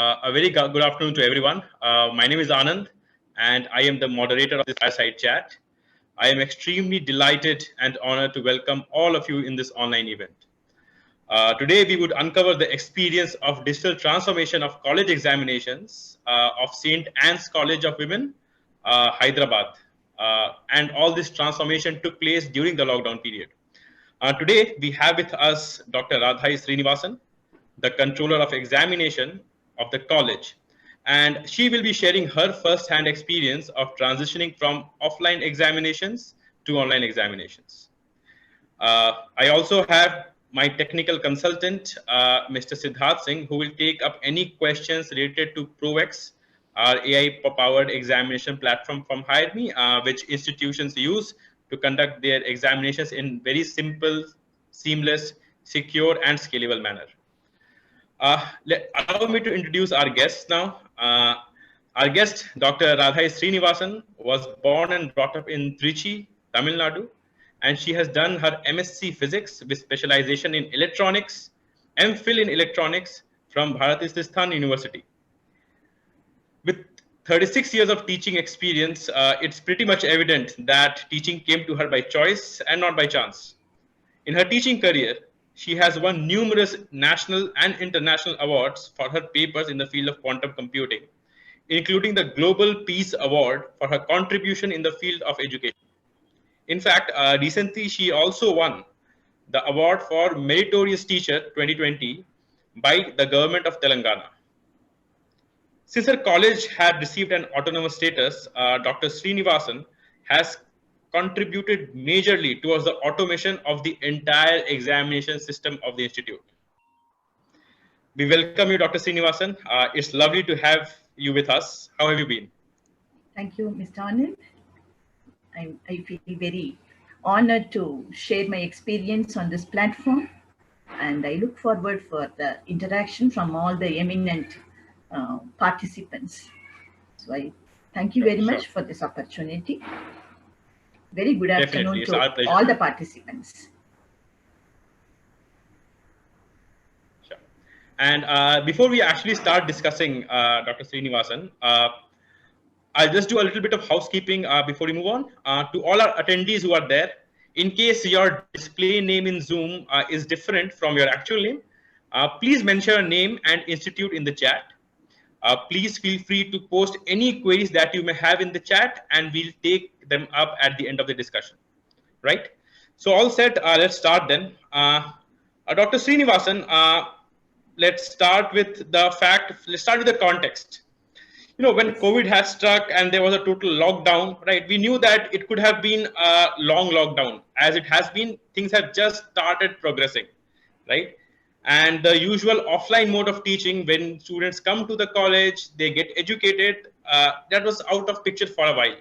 A very good afternoon to everyone. My name is Anand, and I am the moderator of this fireside chat. I am extremely delighted and honored to welcome all of you in this online event. Today, we would uncover the experience of digital transformation of college examinations of St. Anne's College of Women, Hyderabad. And all this transformation took place during the lockdown period. Today, we have with us Dr. Radhai Srinivasan, the controller of examination of the college. And she will be sharing her first-hand experience of transitioning from offline examinations to online examinations. I also have my technical consultant, Mr. Siddharth Singh, who will take up any questions related to ProX, our AI-powered examination platform from HireMe, which institutions use to conduct their examinations in very simple, seamless, secure, and scalable manner. Allow me to introduce our guests now. Our guest, Dr. Radhai Srinivasan, was born and brought up in Trichy, Tamil Nadu, and she has done her MSc Physics with specialization in electronics, MPhil in electronics from Bharati Sistan University. With 36 years of teaching experience, it's pretty much evident that teaching came to her by choice and not by chance. In her teaching career, she has won numerous national and international awards for her papers in the field of quantum computing, including the Global Peace Award for her contribution in the field of education. In fact, recently she also won the award for Meritorious Teacher 2020 by the government of Telangana. Since her college had received an autonomous status, Dr. Srinivasan has contributed majorly towards the automation of the entire examination system of the institute. We welcome you, Dr. Srinivasan. It's lovely to have you with us. How have you been? Thank you, Mr. Anand. I feel very honored to share my experience on this platform, and I look forward for the interaction from all the eminent participants. So I thank you very much for this opportunity. Very good afternoon to all the participants. Sure. And before we actually start discussing Dr. Srinivasan, I'll just do a little bit of housekeeping before we move on. To all our attendees who are there, in case your display name in Zoom is different from your actual name, please mention your name and institute in the chat. Please feel free to post any queries that you may have in the chat, and we'll take them up at the end of the discussion. Right? So all set, let's start then. Dr. Srinivasan, let's start with the context. You know, when COVID has struck and there was a total lockdown, right? We knew that it could have been a long lockdown. As it has been, things have just started progressing, right? And the usual offline mode of teaching, when students come to the college, they get educated, that was out of picture for a while.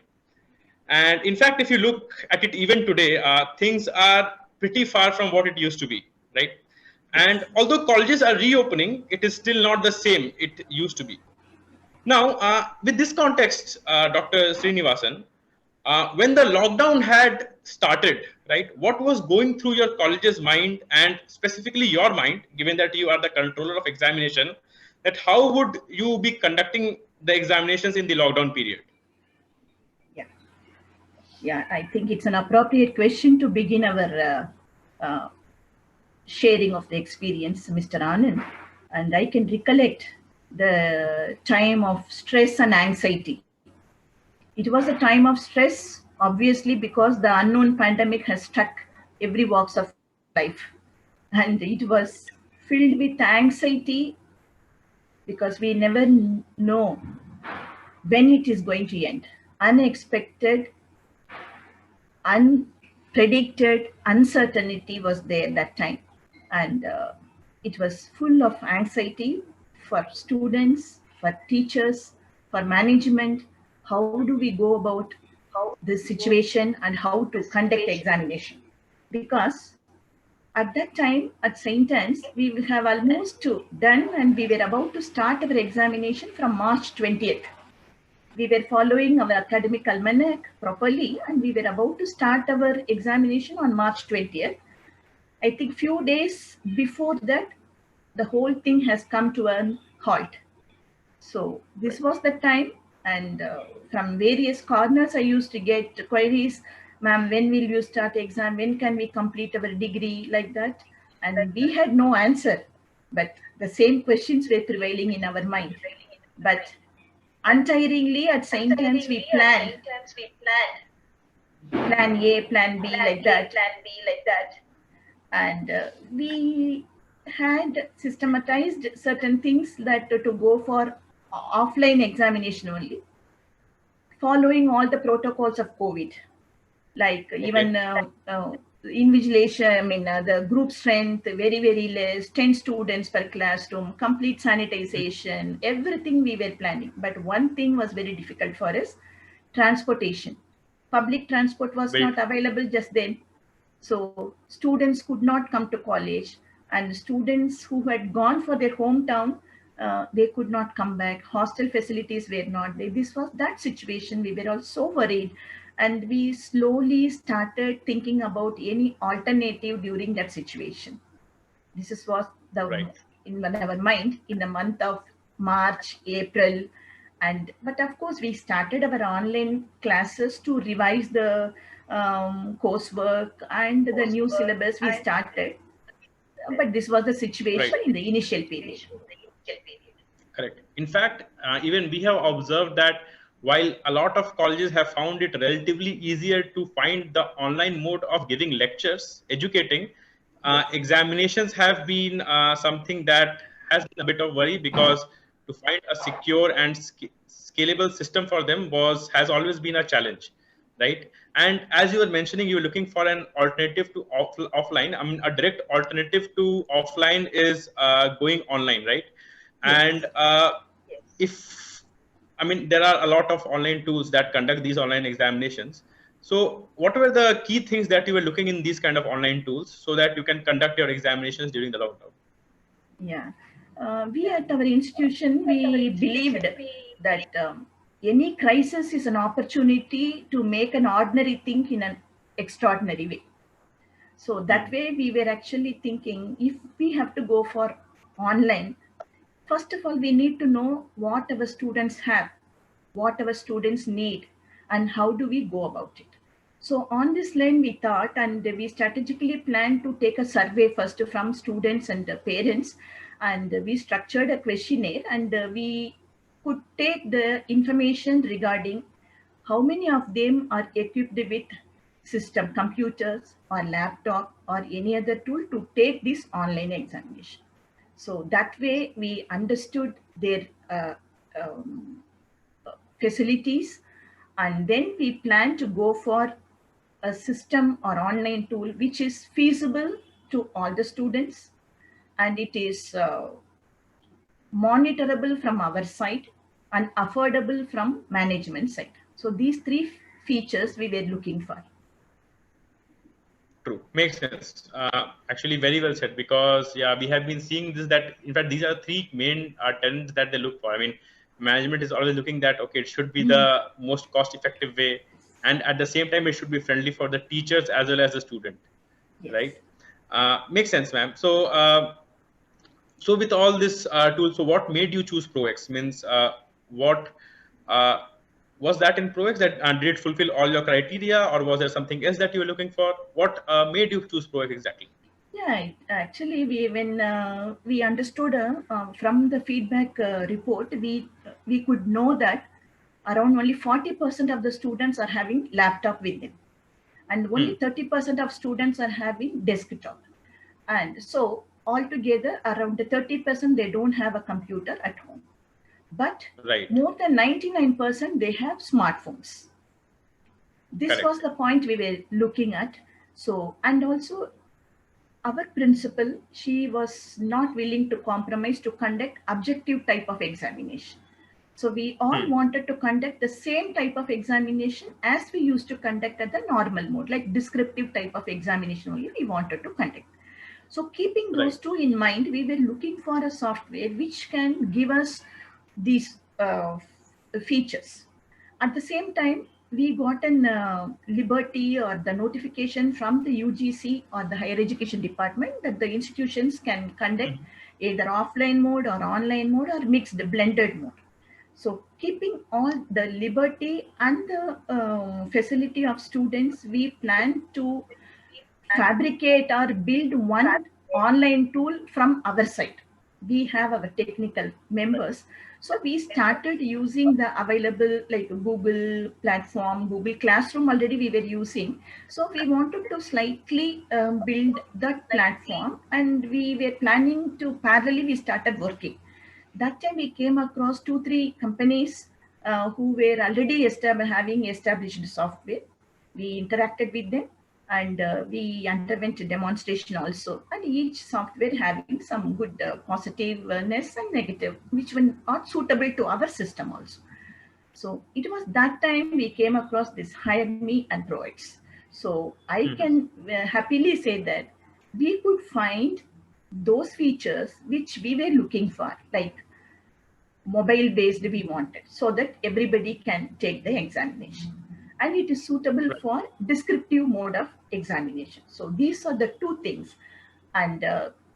And in fact, if you look at it even today, things are pretty far from what it used to be, right? And although colleges are reopening, it is still not the same it used to be. Now, with this context, Dr. Srinivasan, when the lockdown had started, right, what was going through your college's mind, and specifically your mind, given that you are the controller of examination, that how would you be conducting the examinations in the lockdown period? Yeah, I think it's an appropriate question to begin our sharing of the experience, Mr. Anand. And I can recollect the time of stress and anxiety. It was a time of stress, obviously, because the unknown pandemic has struck every walks of life. And it was filled with anxiety because we never know when it is going to end. Unexpected, unpredicted uncertainty was there that time. And it was full of anxiety for students, for teachers, for management. How do we go about this situation and how to conduct examination? Because at that time at St. Anne's, we will have almost done, and we were about to start our examination from March 20th. We were following our academic almanac properly, and we were about to start our examination on March 20th. I think few days before that, the whole thing has come to a halt. So this Right. was the time, and from various corners, I used to get queries, ma'am, when will you start exam? When can we complete our degree? Like that. And we had no answer, but the same questions were prevailing in our mind. But untiringly, at same times, we planned plan A, plan B, like that. And we had systematized certain things that to go for offline examination only, following all the protocols of COVID, like even Okay. invigilation, I mean, the group strength, very, very less, 10 students per classroom, complete sanitization, everything we were planning. But one thing was very difficult for us, transportation. Public transport was Very not true. available just then. So students could not come to college, and students who had gone for their hometown, they could not come back. Hostel facilities were not there. This was that situation. We were all so worried, and we slowly started thinking about any alternative during that situation. This is what the Right. in our mind in the month of March, April, and but of course we started our online classes to revise the coursework and the new syllabus we started. But this was the situation Right. in the initial period. Correct. In fact, even we have observed that while a lot of colleges have found it relatively easier to find the online mode of giving lectures, educating, Yes. examinations have been something that has been a bit of worry, because to find a secure and scalable system for them was has always been a challenge, right? And as you were mentioning, you were looking for an alternative to offline. I mean, a direct alternative to offline is going online, right? Yes. And if I mean, there are a lot of online tools that conduct these online examinations. So what were the key things that you were looking in these kind of online tools so that you can conduct your examinations during the lockdown? Yeah. We at our institution, we believed that any crisis is an opportunity to make an ordinary thing in an extraordinary way. So that Hmm. way, we were actually thinking if we have to go for online, first of all, we need to know what our students have, what our students need, and how do we go about it. So on this line, we thought and we strategically planned to take a survey first from students and parents, and we structured a questionnaire, and we could take the information regarding how many of them are equipped with system computers or laptop or any other tool to take this online examination. So that way we understood their um, facilities, and then we plan to go for a system or online tool which is feasible to all the students, and it is monitorable from our side and affordable from management side. So these three features we were looking for. True, makes sense. Actually, very well said. Because yeah, we have been seeing this. That in fact, these are three main trends that they look for. I mean, management is always looking that okay, it should be Mhm. the most cost-effective way, and at the same time, it should be friendly for the teachers as well as the student, Yes. right? Makes sense, ma'am. So, so with all this tools, so what made you choose ProX? Means what uh, was that in ProX that did it fulfill all your criteria, or was there something else that you were looking for? What made you choose ProX exactly? Yeah, actually, we when we understood from the feedback report, we could know that around only 40% of the students are having laptop with them, and only Hmm. 30% of students are having desktop. And so altogether, around the 30% they don't have a computer at home, but Right. more than 99% they have smartphones. This was Correct. the point we were looking at. So, and also our principal, she was not willing to compromise to conduct objective type of examination. So we all Hmm. wanted to conduct the same type of examination as we used to conduct at the normal mode, like descriptive type of examination only we wanted to conduct. So keeping those Right. two in mind, we were looking for a software which can give us these features. At the same time, we got an liberty or the notification from the UGC or the higher education department that the institutions can conduct Mhm. either offline mode or online mode or mixed blended mode. So keeping all the liberty and the facility of students, we plan to fabricate or build one online tool from our side. We have our technical members. So we started using the available like Google platform, Google Classroom already we were using. So we wanted to slightly build that platform, and we were planning to parallelly we started working. That time we came across 2 3 companies who were already having established software. We interacted with them, and we underwent a demonstration also, and each software having some good positiveness and negative, which were not suitable to our system also. So it was that time we came across this Hire Me and Provides. So I can happily say that we could find those features which we were looking for, like mobile based we wanted, so that everybody can take the examination, and it is suitable Right. for descriptive mode of examination. So these are the two things, and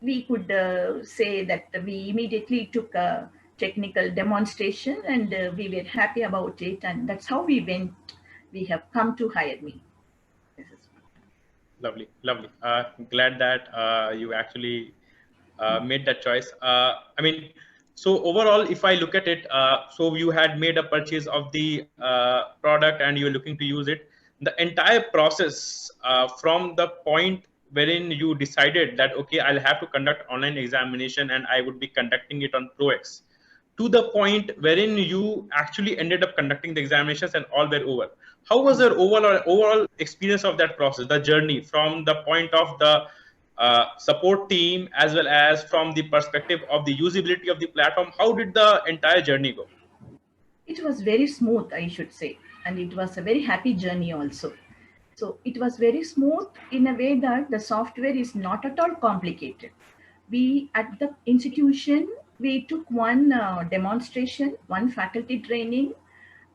we could say that we immediately took a technical demonstration, and we were happy about it, and that's how we have come to Hire Me. This is Lovely, lovely. Glad that you actually made that choice. I mean, so overall, if I look at it, so you had made a purchase of the product and you're looking to use it. The entire process from the point wherein you decided that, okay, I'll have to conduct online examination and I would be conducting it on ProX, to the point wherein you actually ended up conducting the examinations and all were over. How was your overall experience of that process, the journey from the point of the support team as well as from the perspective of the usability of the platform? How did the entire journey go? It was very smooth, I should say, and it was a very happy journey also. So it was very smooth in a way that the software is not at all complicated. We at the institution we took one demonstration, one faculty training,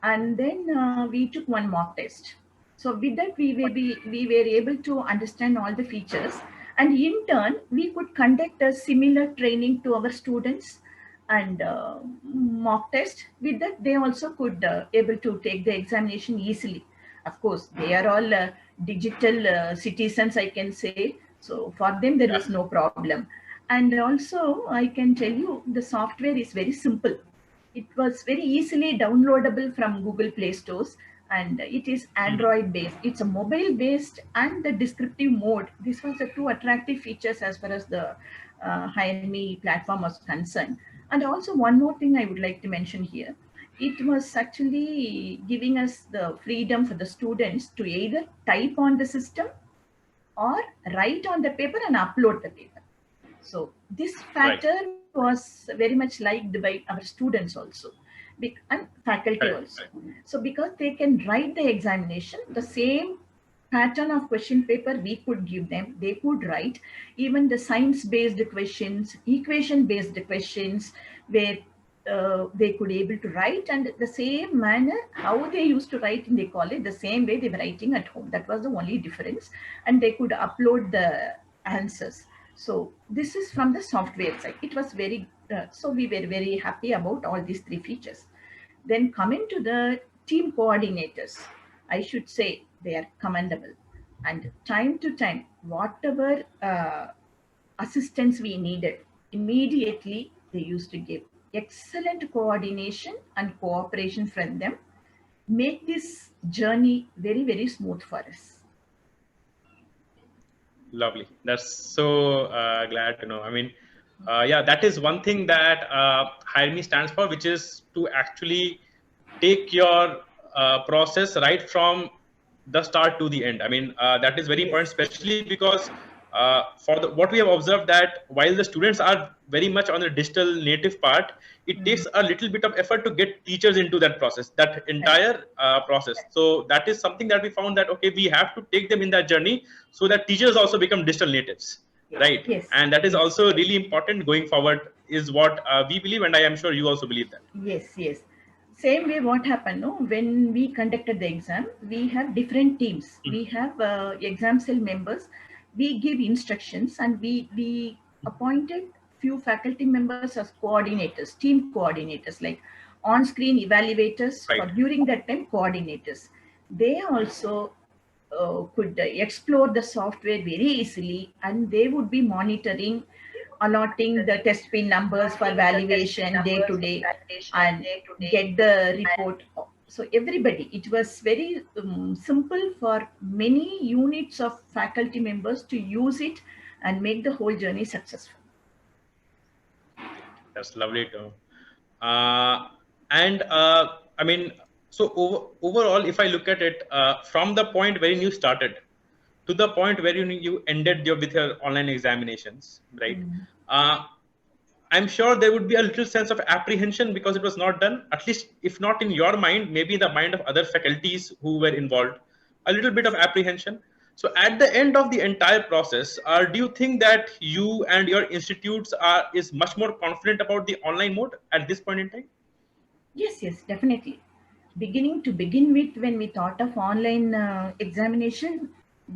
and then we took one mock test. So with that we were able to understand all the features, and in turn we could conduct a similar training to our students, and mock test. With that they also could able to take the examination easily. Of course they are all digital citizens, I can say, so for them there Yeah. was no problem. And also I can tell you the software is very simple. It was very easily downloadable from Google Play Stores, and it is Mhm. Android based. It's a mobile based and the descriptive mode. This was the two attractive features as far as the Hire Me platform was concerned. And also one more thing I would like to mention here. It was actually giving us the freedom for the students to either type on the system or write on the paper and upload the paper. So this Right. factor was very much liked by our students also, and faculty Correct. also. So because they can write the examination, the same pattern of question paper we could give them, they could write even the science-based questions, equation-based questions, where they could able to write, and the same manner how they used to write in the college, the same way they were writing at home. That was the only difference, and they could upload the answers. So this is from the software side. It was very so we were very happy about all these three features. Then coming to the team coordinators, I should say they are commendable. And time to time, whatever assistance we needed, immediately they used to give excellent coordination and cooperation from them, make this journey very, very smooth for us. Lovely. That's so glad to know. I mean, yeah, that is one thing that Hire Me stands for, which is to actually take your process right from the start to the end. I mean, that is very Yes. important, especially because for what we have observed that while the students are very much on the digital native part, it takes a little bit of effort to get teachers into that process, that Correct. entire process. So that is something that we found that, okay, we have to take them in that journey so that teachers also become digital natives, right? Yes. And that is Yes. also really important going forward, is what we believe, and I am sure you also believe that. Yes, yes. Same way, what happened, no? When we conducted the exam, we have different teams. We have exam cell members. We give instructions, and we appointed few faculty members as coordinators, team coordinators, like on-screen evaluators, for Right. during that time coordinators. They also could explore the software very easily, and they would be monitoring, allotting the test pin numbers for valuation day to day, and get the report. So everybody, it was very simple for many units of faculty members to use it and make the whole journey successful. That's lovely to know. And I mean, so overall, if I look at it from the point wherein you started to the point where you ended with your online examinations, right? I'm sure there would be a little sense of apprehension because it was not done, at least if not in your mind, maybe in the mind of other faculties who were involved, a little bit of apprehension. So at the end of the entire process, do you think that you and your institutes is much more confident about the online mode at this point in time? Yes, yes, definitely. Beginning to begin with, when we thought of online examination,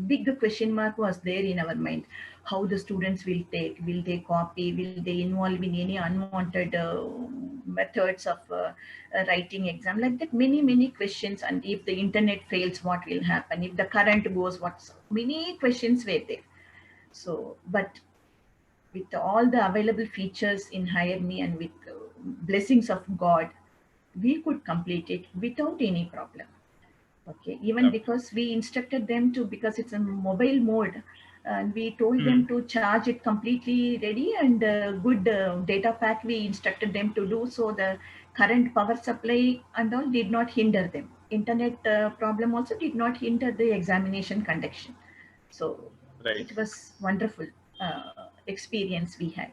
big question mark was there in our mind. How the students will they copy, will they involve in any unwanted methods of writing exam, like that, many questions. And if the internet fails, what will happen? If the current goes, what's, many questions were there. So, but with all the available features in Hire Me and with blessings of God, we could complete it without any problem. Okay, even Lovely. because we instructed them to, because it's a mobile mode, and we told them Hmm. to charge it completely ready, and good data pack we instructed them to do. So the current power supply and all did not hinder them. Internet problem also did not hinder the examination conduction. So Right. it was wonderful experience we had.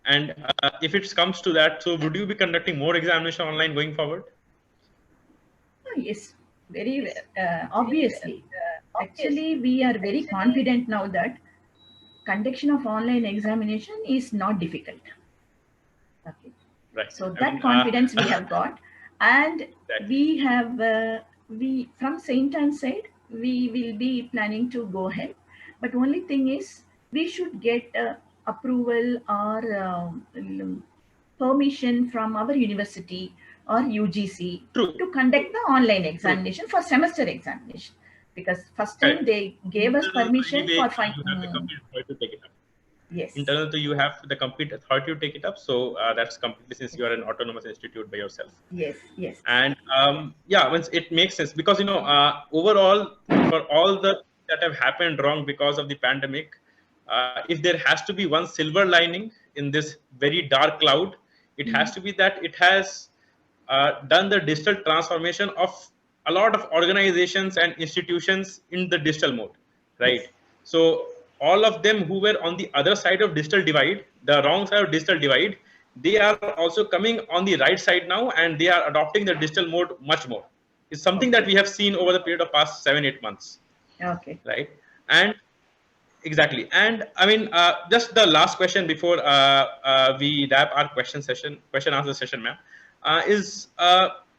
And if it comes to that, so would you be conducting more examination online going forward? Oh, yes, very obviously. Actually, we are very confident now that conduction of online examination is not difficult. Okay, Right. so I that mean, confidence we have got, and exactly. we have we from Saint Anne's side we will be planning to go ahead. But only thing is we should get approval or permission from our university or UGC True. to conduct the online True. examination for semester examination, because first time Correct. they gave us Internal to permission anyway, for you have the complete authority to take it up. yes, Internal to you have the complete authority to take it up. So that's completely, since yes, you are an autonomous institute by yourself. yes, yes, And yeah, once it makes sense because overall for all the that have happened wrong because of the pandemic, if there has to be one silver lining in this very dark cloud, it has mm, to be that it has done the digital transformation of a lot of organizations and institutions in the digital mode, yes, right? So all of them who were on the other side of digital divide, the wrong side of digital divide, they are also coming on the right side now, and they are adopting the digital mode much more. It's something that okay, we have seen over the period of past 7-8 months, okay. right? And exactly. And I mean, just the last question before we wrap our question answer session, ma'am, is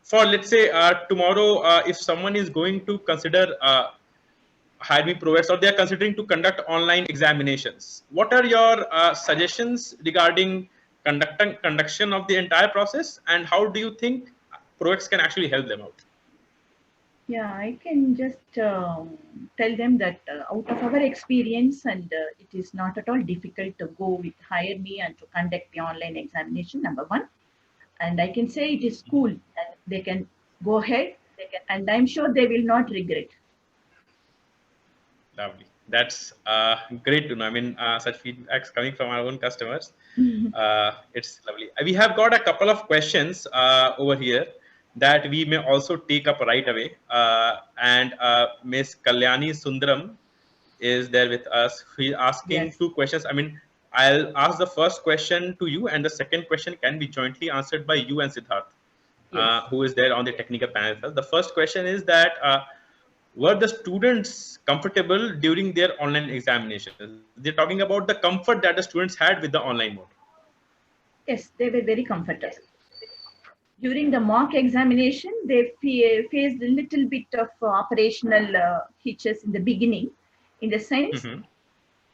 for, let's say, tomorrow, if someone is going to consider Hire Me Pro X, or they are considering to conduct online examinations, what are your suggestions regarding conduction of the entire process, and how do you think Pro X can actually help them out? Yeah, I can just tell them that out of our experience, and it is not at all difficult to go with Hire Me and to conduct the online examination, number one. And I can say it is cool, and they can go ahead, and I'm sure they will not regret. Lovely. That's great to know. I mean, such feedbacks coming from our own customers. It's lovely. We have got a couple of questions over here that we may also take up right away. And Miss Kalyani Sundaram is there with us. She's asking Yes, two questions. I mean, I'll ask the first question to you, and the second question can be jointly answered by you and Siddharth, yes. who is there on the technical panel. The first question is that were the students comfortable during their online examinations? They're talking about the comfort that the students had with the online mode. Yes, they were very comfortable. During the mock examination, they faced a little bit of operational hitches in the beginning, in the sense Mm-hmm.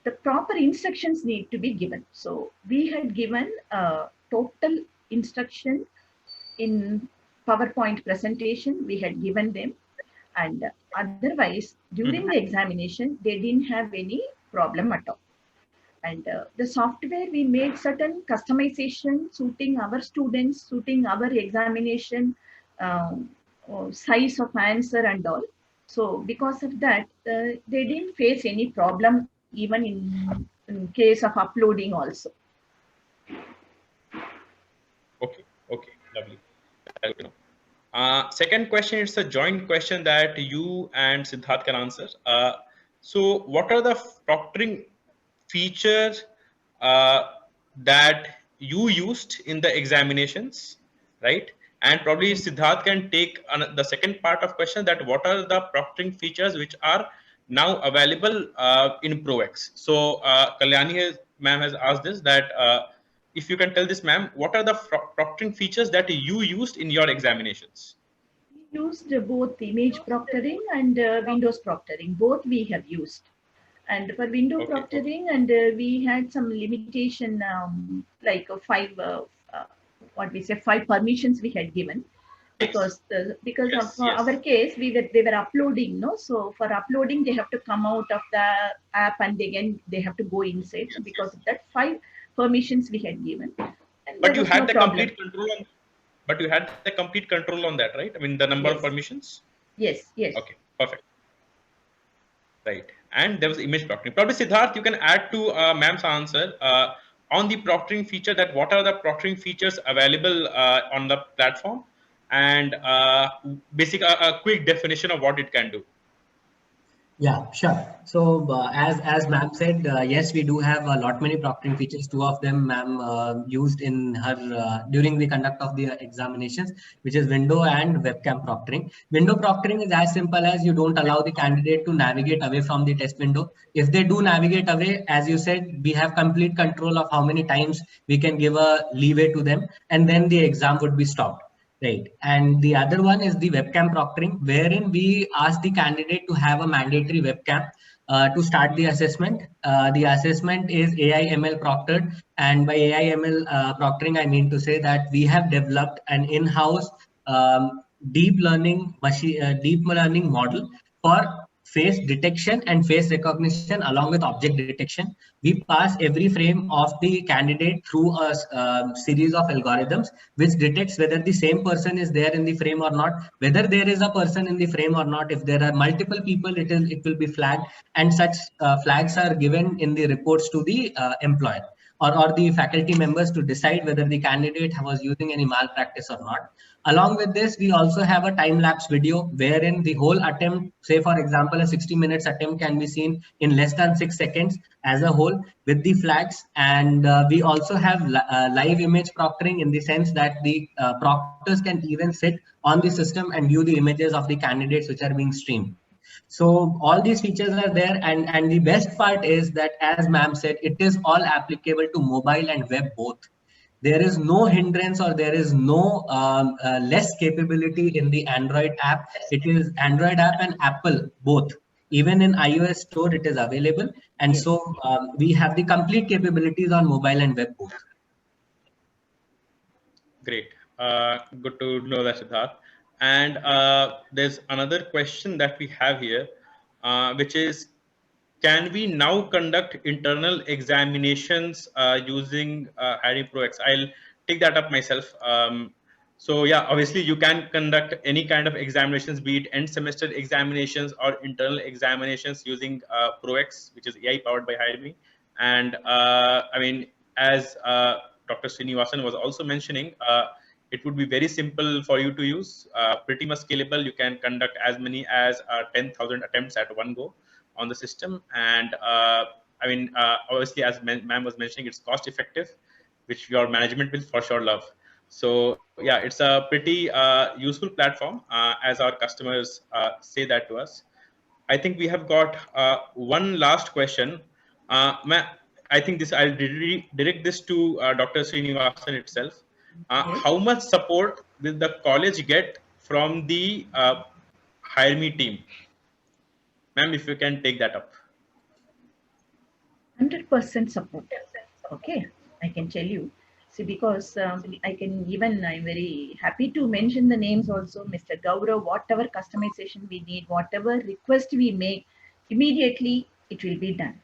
the proper instructions need to be given. So we had given total instruction in PowerPoint presentation we had given them, and otherwise during the examination they didn't have any problem at all. And the software, we made certain customization suiting our students, suiting our examination size of answer and all. So because of that, they didn't face any problem even in case of uploading also. Okay, okay, lovely. Second question, it's a joint question that you and Siddharth can answer. So what are the proctoring features that you used in the examinations, right? And probably Siddharth can take the second part of question, that what are the proctoring features which are now available in ProX. So Kalyani ma'am has asked this, that if you can tell this, ma'am, what are the proctoring features that you used in your examinations? We used both image proctoring and Windows proctoring. Both we have used. And for window proctoring, and we had some limitation, like what we say, 5 permissions we had given, because of our case, they were uploading, no. So for uploading, they have to come out of the app and again they have to go inside. So because of that, 5 permissions we had given. And but you had the complete control on. But you had the complete control on that, right? I mean, the number of permissions. Yes. Yes. Okay. Perfect. Right. And there was image proctoring. Probably Siddharth, you can add to ma'am's answer on the proctoring feature, that what are the proctoring features available on the platform, and basic a quick definition of what it can do. Yeah, sure. So as ma'am said, yes, we do have a lot many proctoring features. 2 of them ma'am used in her during the conduct of the examinations, which is window and webcam proctoring. Window proctoring is as simple as you don't allow the candidate to navigate away from the test window. If they do navigate away, as you said, we have complete control of how many times we can give a leeway to them, and then the exam would be stopped. Right. And the other one is the webcam proctoring, wherein we ask the candidate to have a mandatory webcam to start the assessment. The assessment is AI ML proctored. And by AI ML proctoring, I mean to say that we have developed an in-house deep learning model for face detection and face recognition along with object detection. We pass every frame of the candidate through a series of algorithms which detects whether the same person is there in the frame or not, whether there is a person in the frame or not. If there are multiple people, it will be flagged, and such flags are given in the reports to the employer or the faculty members to decide whether the candidate was using any malpractice or not. Along with this, we also have a time-lapse video wherein the whole attempt, say for example, a 60 minutes attempt can be seen in less than 6 seconds as a whole with the flags. And we also have live image proctoring, in the sense that the proctors can even sit on the system and view the images of the candidates which are being streamed. So all these features are there, and the best part is that, as ma'am said, it is all applicable to mobile and web both. There is no hindrance or there is no less capability in the Android app. It is Android app and Apple both. Even in iOS store, it is available. And so we have the complete capabilities on mobile and web both. Great. Good to know that, Siddharth. And there's another question that we have here, which is, can we now conduct internal examinations using HireMe ProX? I'll take that up myself. So yeah, obviously you can conduct any kind of examinations, be it end semester examinations or internal examinations, using ProX, which is AI powered by HireMe. And I mean, as Dr. Srinivasan was also mentioning, it would be very simple for you to use, pretty much scalable. You can conduct as many as 10,000 attempts at one go on the system. And I mean, obviously, as ma'am was mentioning, it's cost effective, which your management will for sure love. So yeah, it's a pretty useful platform, as our customers say that to us. I think we have got one last question. I think this, I'll direct this to Dr. Srinivasan itself. How much support will the college get from the HireMe team? Ma'am, if you can take that up. 100% support. Okay, I can tell you. See, because I can even, I'm very happy to mention the names also, Mr. Gaurav, whatever customization we need, whatever request we make, immediately it will be done.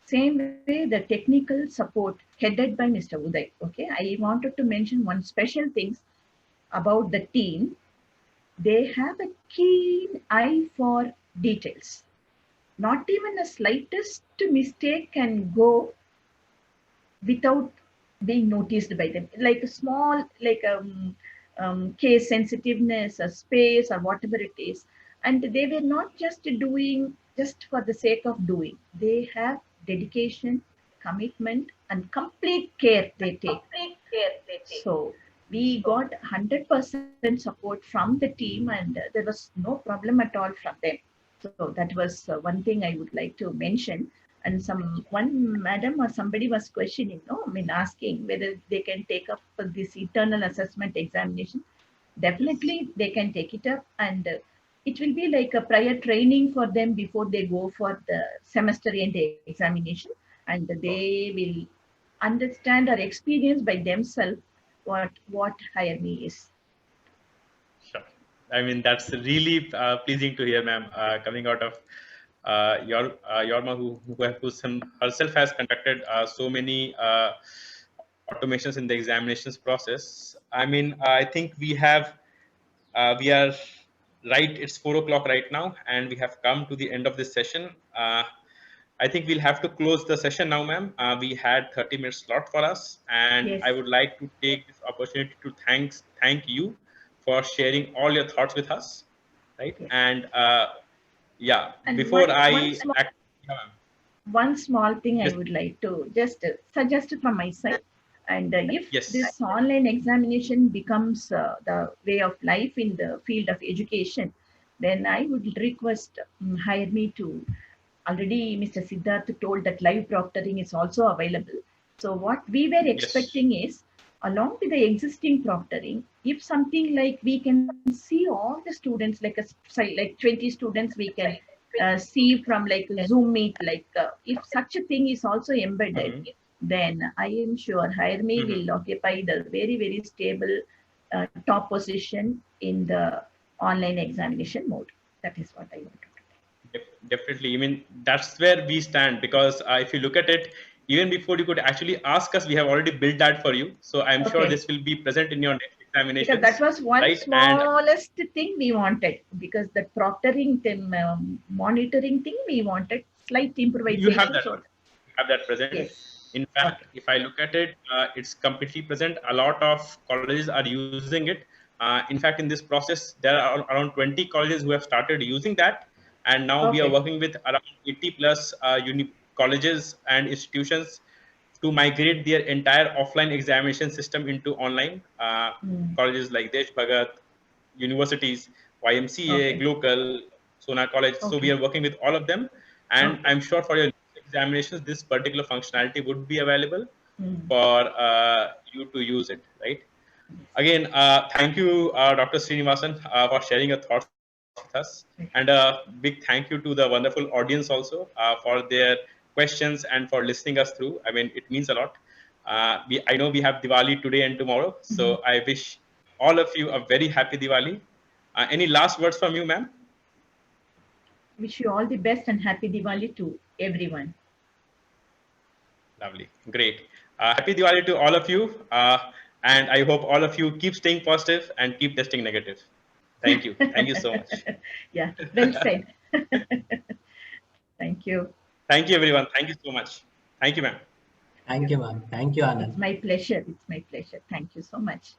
Same way, the technical support headed by Mr. Uday. Okay, I wanted to mention one special things about the team. They have a keen eye for details. Not even a slightest mistake can go without being noticed by them, like a small, like case sensitiveness or space or whatever it is. And they were not just doing just for the sake of doing. They have dedication, commitment, and complete care they take. So we got 100% support from the team, and there was no problem at all from them. So that was one thing I would like to mention. And one madam or somebody was questioning, no, I mean asking whether they can take up this internal assessment examination. Definitely they can take it up, and it will be like a prior training for them before they go for the semester end examination, and they will understand or experience by themselves what higher me is. Sure. I mean, that's really pleasing to hear, ma'am, coming out of Yorma, who herself has conducted so many automations in the examinations process. I mean, I think we are right. It's 4 o'clock right now, and we have come to the end of this session. I think we'll have to close the session now, ma'am. We had 30 minutes slot for us, and Yes. I would like to take this opportunity to thank you for sharing all your thoughts with us, right? Yes. And yeah, And before one small thing I would like to just suggest from my side. And if yes, this online examination becomes the way of life in the field of education, then I would request hire me to. Already Mr. Siddharth told that live proctoring is also available. So what we were expecting is, along with the existing proctoring, if something like we can see all the students, like 20 students, we can see from like Zoom Meet, like if such a thing is also embedded, then I am sure Hire Me will occupy the very, very stable top position in the online examination mode. That is what I want to do. Definitely. I mean, that's where we stand, because if you look at it, even before you could actually ask us, we have already built that for you. So I'm sure this will be present in your next examination. Because that was one smallest thing we wanted, because the proctoring thing, monitoring thing, we wanted slight improvisation. You have that. You have that present. Yes. In fact, if I look at it, it's completely present. A lot of colleges are using it. In fact, in this process, there are around 20 colleges who have started using that. And now we are working with around 80 plus colleges and institutions to migrate their entire offline examination system into online. Colleges like Desh Bhagat, universities, YMCA, Glocal, Sona College. So we are working with all of them. And I'm sure for your examinations, this particular functionality would be available for you to use it, right? Again, thank you, Dr. Srinivasan, for sharing your thoughts with us. And a big thank you to the wonderful audience also for their questions and for listening us through. I mean, it means a lot. I know we have Diwali today and tomorrow, so I wish all of you a very happy Diwali. Any last words from you, ma'am? Wish you all the best and happy Diwali to everyone. Lovely. Great. Happy Diwali to all of you. And I hope all of you keep staying positive and keep testing negative. Thank you. Thank you so much. Yeah, well said. Thank you. Thank you, everyone. Thank you so much. Thank you, ma'am. Thank you, ma'am. Thank you, Anand. It's my pleasure. It's my pleasure. Thank you so much.